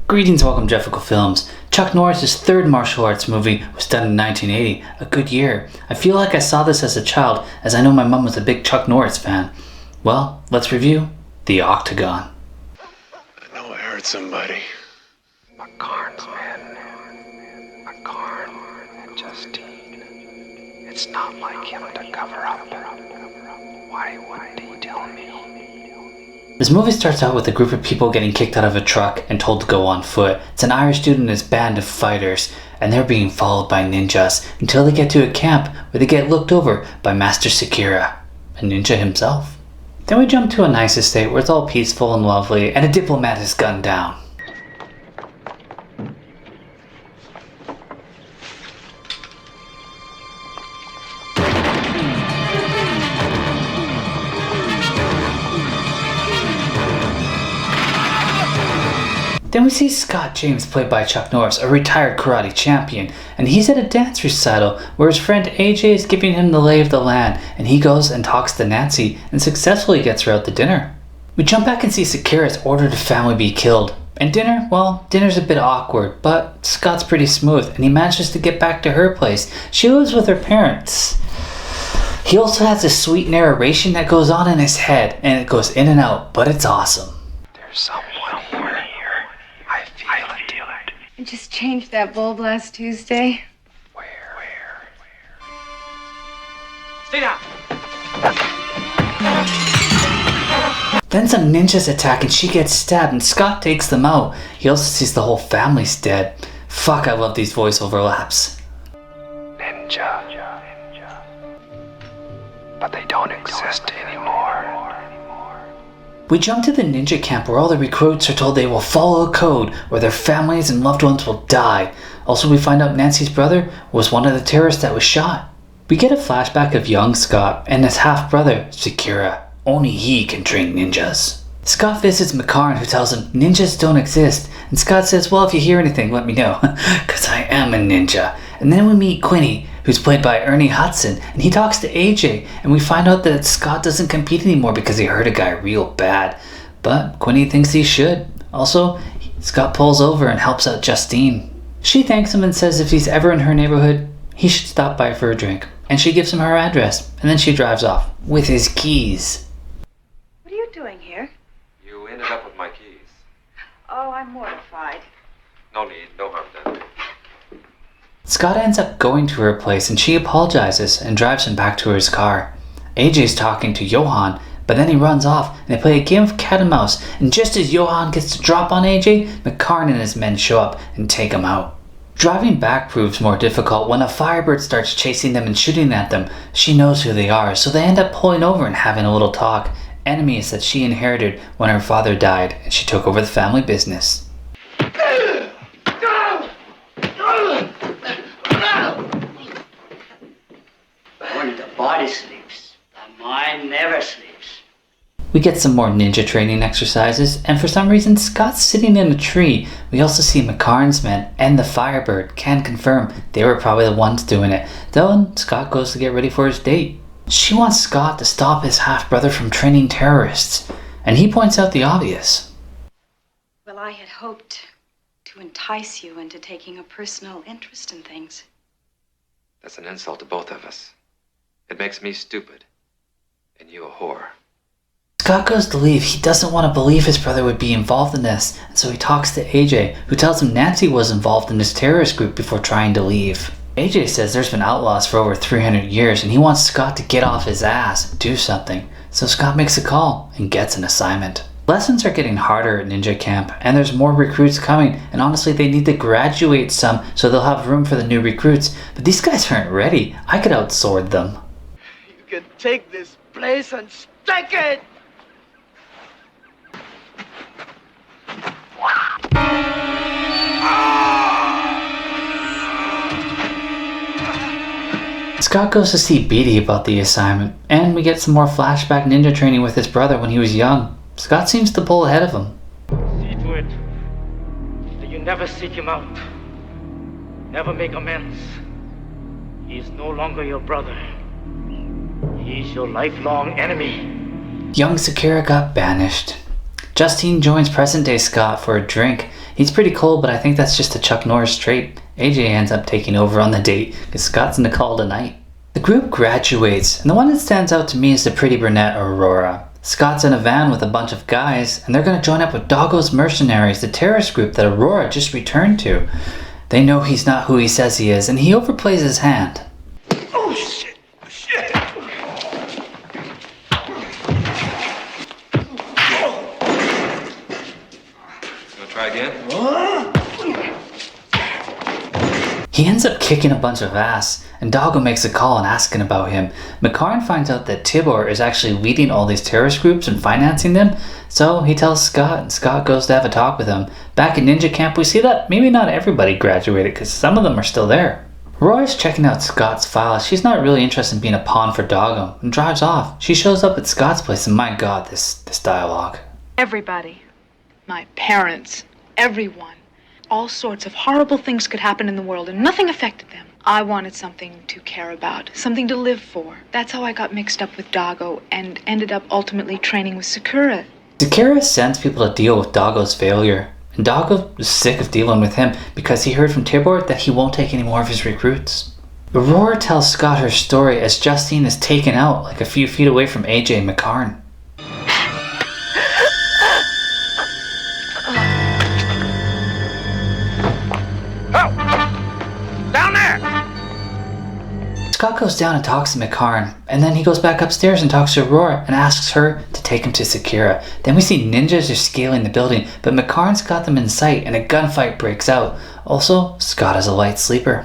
Greetings, welcome to Jefficho Films. Chuck Norris' third martial arts movie was done in 1980, a good year. I feel like I saw this as a child, as I know my mom was a big Chuck Norris fan. Well, let's review The Octagon. I know I hurt somebody. McCarn's men. McCarn and Justine. It's not like him to cover up. Why wouldn't he tell me? This movie starts out with a group of people getting kicked out of a truck and told to go on foot. It's an Irish dude and his band of fighters, and they're being followed by ninjas until they get to a camp where they get looked over by Master Seikura, a ninja himself. Then we jump to a nice estate where it's all peaceful and lovely, and a diplomat is gunned down. Then we see Scott James, played by Chuck Norris, a retired karate champion, and he's at a dance recital where his friend AJ is giving him the lay of the land, and he goes and talks to Nancy and successfully gets her out to dinner. We jump back and see Seikura's ordered the family be killed. And dinner, well, dinner's a bit awkward, but Scott's pretty smooth, and he manages to get back to her place. She lives with her parents. He also has a sweet narration that goes on in his head, and it goes in and out, but it's awesome. There's someone here. I feel it. I just changed that bulb last Tuesday. Where? Stay down! Then some ninjas attack and she gets stabbed and Scott takes them out. He also sees the whole family's dead. Fuck, I love these voice overlaps. Ninja. But they don't exist anymore. We jump to the ninja camp where all the recruits are told they will follow a code or their families and loved ones will die. Also, we find out Nancy's brother was one of the terrorists that was shot. We get a flashback of young Scott and his half-brother, Seikura. Only he can train ninjas. Scott visits McCarn, who tells him ninjas don't exist, and Scott says, well, if you hear anything, let me know, cause I am a ninja. And then we meet Quinine, who's played by Ernie Hudson, and he talks to AJ, and we find out that Scott doesn't compete anymore because he hurt a guy real bad. But Quinine thinks he should. Also, Scott pulls over and helps out Justine. She thanks him and says if he's ever in her neighborhood, he should stop by for a drink. And she gives him her address, and then she drives off with his keys. What are you doing here? You ended up with my keys. Oh, I'm mortified. No need, no harm done. Scott ends up going to her place and she apologizes and drives him back to his car. AJ's talking to Johan, but then he runs off and they play a game of cat and mouse, and just as Johan gets to drop on AJ, McCarn and his men show up and take him out. Driving back proves more difficult when a Firebird starts chasing them and shooting at them. She knows who they are, so they end up pulling over and having a little talk. Enemies that she inherited when her father died and she took over the family business. When the body sleeps, the mind never sleeps. We get some more ninja training exercises, and for some reason Scott's sitting in a tree. We also see McCarn's men and the Firebird can confirm they were probably the ones doing it. Then Scott goes to get ready for his date. She wants Scott to stop his half-brother from training terrorists, and he points out the obvious. Well, I had hoped to entice you into taking a personal interest in things. That's an insult to both of us. It makes me stupid, and you a whore. Scott goes to leave. He doesn't want to believe his brother would be involved in this, and so he talks to AJ, who tells him Nancy was involved in this terrorist group before trying to leave. AJ says there's been outlaws for over 300 years, and he wants Scott to get off his ass and do something. So Scott makes a call and gets an assignment. Lessons are getting harder at ninja camp, and there's more recruits coming, and honestly they need to graduate some so they'll have room for the new recruits, but these guys aren't ready. I could outsword them. You can take this place and stick it! Scott goes to see Beatty about the assignment, and we get some more flashback ninja training with his brother when he was young. Scott seems to pull ahead of him. See to it that you never seek him out, never make amends. He is no longer your brother. He is your lifelong enemy. Young Seikura got banished. Justine joins present-day Scott for a drink. He's pretty cold, but I think that's just a Chuck Norris trait. AJ ends up taking over on the date because Scott's in the call tonight. The group graduates, and the one that stands out to me is the pretty brunette Aurora. Scott's in a van with a bunch of guys, and they're going to join up with Doggo's mercenaries, the terrorist group that Aurora just returned to. They know he's not who he says he is, and he overplays his hand. Oh, shit! Shit! Gonna try again? He ends up kicking a bunch of ass, and Doggo makes a call and asking about him. McCarn finds out that Tibor is actually leading all these terrorist groups and financing them, so he tells Scott, and Scott goes to have a talk with him. Back in Ninja Camp, we see that maybe not everybody graduated, because some of them are still there. Roy's checking out Scott's file. She's not really interested in being a pawn for Doggo, and drives off. She shows up at Scott's place, and my god, this dialogue. Everybody. My parents. Everyone. All sorts of horrible things could happen in the world, and nothing affected them. I wanted something to care about, something to live for. That's how I got mixed up with Doggo and ended up ultimately training with Seikura. Seikura sends people to deal with Doggo's failure, and Doggo is sick of dealing with him because he heard from Tibor that he won't take any more of his recruits. Aurora tells Scott her story as Justine is taken out like a few feet away from AJ and McCarn. Scott goes down and talks to McCarn, and then he goes back upstairs and talks to Aurora and asks her to take him to Seikura. Then we see ninjas are scaling the building, but McCarn's got them in sight and a gunfight breaks out. Also, Scott is a light sleeper.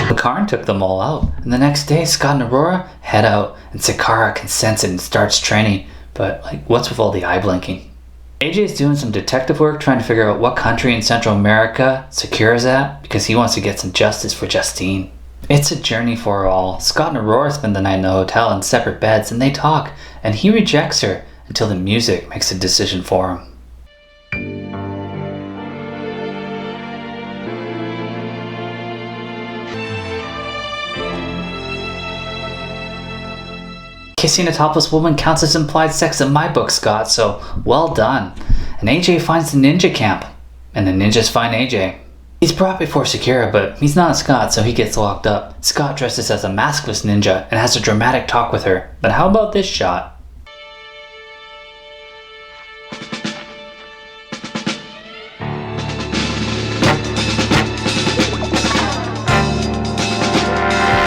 McCarn took them all out, and the next day Scott and Aurora head out, and Seikura consents and starts training. But, what's with all the eye blinking? AJ's doing some detective work trying to figure out what country in Central America Seikura's at because he wants to get some justice for Justine. It's a journey for all. Scott and Aurora spend the night in the hotel in separate beds and they talk, and he rejects her until the music makes a decision for him. Kissing a topless woman counts as implied sex in my book, Scott, so well done. And AJ finds the ninja camp, and the ninjas find AJ. He's brought before Seikura, but he's not Scott, so he gets locked up. Scott dresses as a maskless ninja and has a dramatic talk with her. But how about this shot?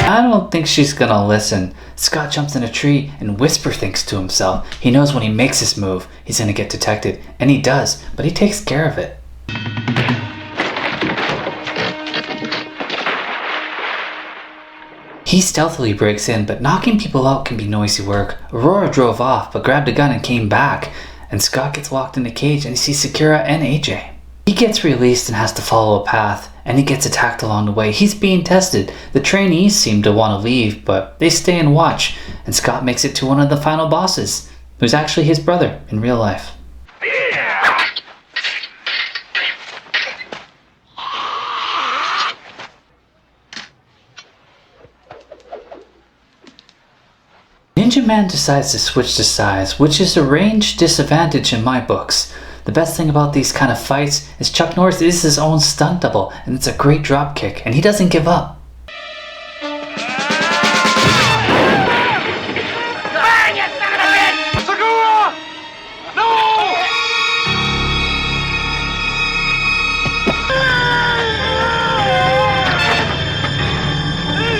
I don't think she's gonna listen. Scott jumps in a tree and Whisper thinks to himself. He knows when he makes this move, he's gonna get detected. And he does, but he takes care of it. He stealthily breaks in, but knocking people out can be noisy work. Aurora drove off, but grabbed a gun and came back. And Scott gets locked in the cage and he sees Seikura and AJ. He gets released and has to follow a path, and he gets attacked along the way. He's being tested. The trainees seem to want to leave, but they stay and watch, and Scott makes it to one of the final bosses, who's actually his brother in real life. Ninja Man decides to switch to size, which is a range disadvantage in my books. The best thing about these kind of fights is Chuck Norris is his own stunt double, and it's a great drop kick, and he doesn't give up. Bang, you son of a bitch! Seikura! No!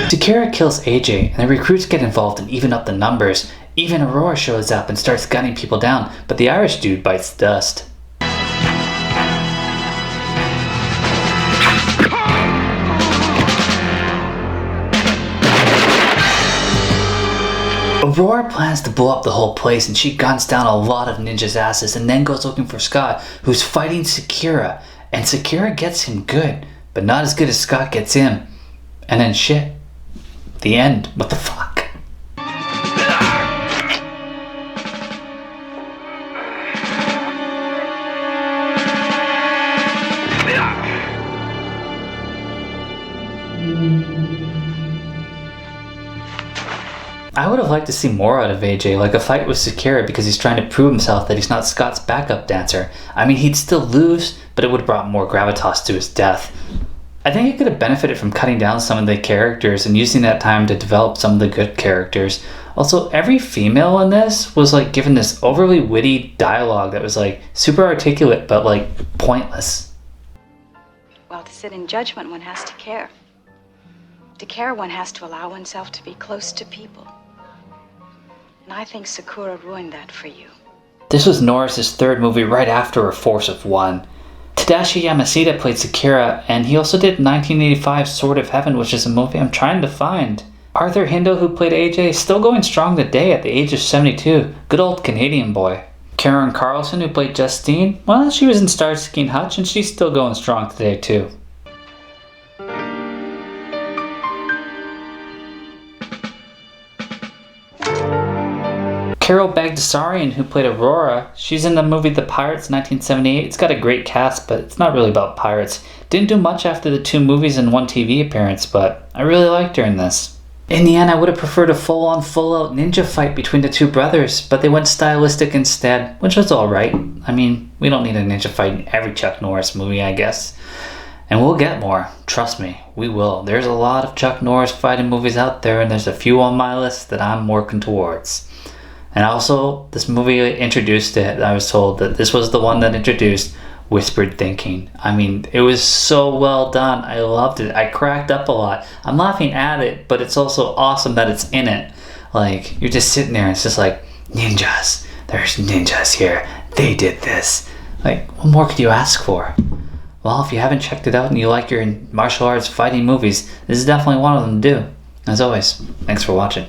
Seikura kills AJ, and the recruits get involved and even up the numbers. Even Aurora shows up and starts gunning people down, but the Irish dude bites the dust. Aurora plans to blow up the whole place, and she guns down a lot of ninjas' asses and then goes looking for Scott, who's fighting Seikura. And Seikura gets him good, but not as good as Scott gets him. And then shit. The end. What the fuck? I would have liked to see more out of AJ, like a fight with Seikura because he's trying to prove himself that he's not Scott's backup dancer. I mean, he'd still lose, but it would have brought more gravitas to his death. I think it could have benefited from cutting down some of the characters and using that time to develop some of the good characters. Also, every female in this was like given this overly witty dialogue that was like super articulate but like pointless. Well, to sit in judgment, one has to care. To care, one has to allow oneself to be close to people. And I think Seikura ruined that for you. This was Norris' third movie right after A Force of One. Tadashi Yamashita played Seikura, and he also did 1985's Sword of Heaven, which is a movie I'm trying to find. Arthur Hindle, who played AJ, still going strong today at the age of 72. Good old Canadian boy. Eric Karson, who played Justine, well, she was in Starsky and Hutch, and she's still going strong today too. Bagdasarian, who played Aurora, she's in the movie The Pirates 1978. It's got a great cast, but it's not really about pirates. Didn't do much after the 2 movies and 1 TV appearance, but I really liked her in this. In the end, I would have preferred a full-on, full-out ninja fight between the 2 brothers, but they went stylistic instead, which was alright. I mean, we don't need a ninja fight in every Chuck Norris movie, I guess. And we'll get more. Trust me, we will. There's a lot of Chuck Norris fighting movies out there, and there's a few on my list that I'm working towards. And also, this movie introduced it. I was told that this was the one that introduced whispered thinking. I mean, it was so well done. I loved it. I cracked up a lot. I'm laughing at it, but it's also awesome that it's in it. Like, you're just sitting there and it's just like, ninjas. There's ninjas here. They did this. Like, what more could you ask for? Well, if you haven't checked it out and you like your martial arts fighting movies, this is definitely one of them to do. As always, thanks for watching.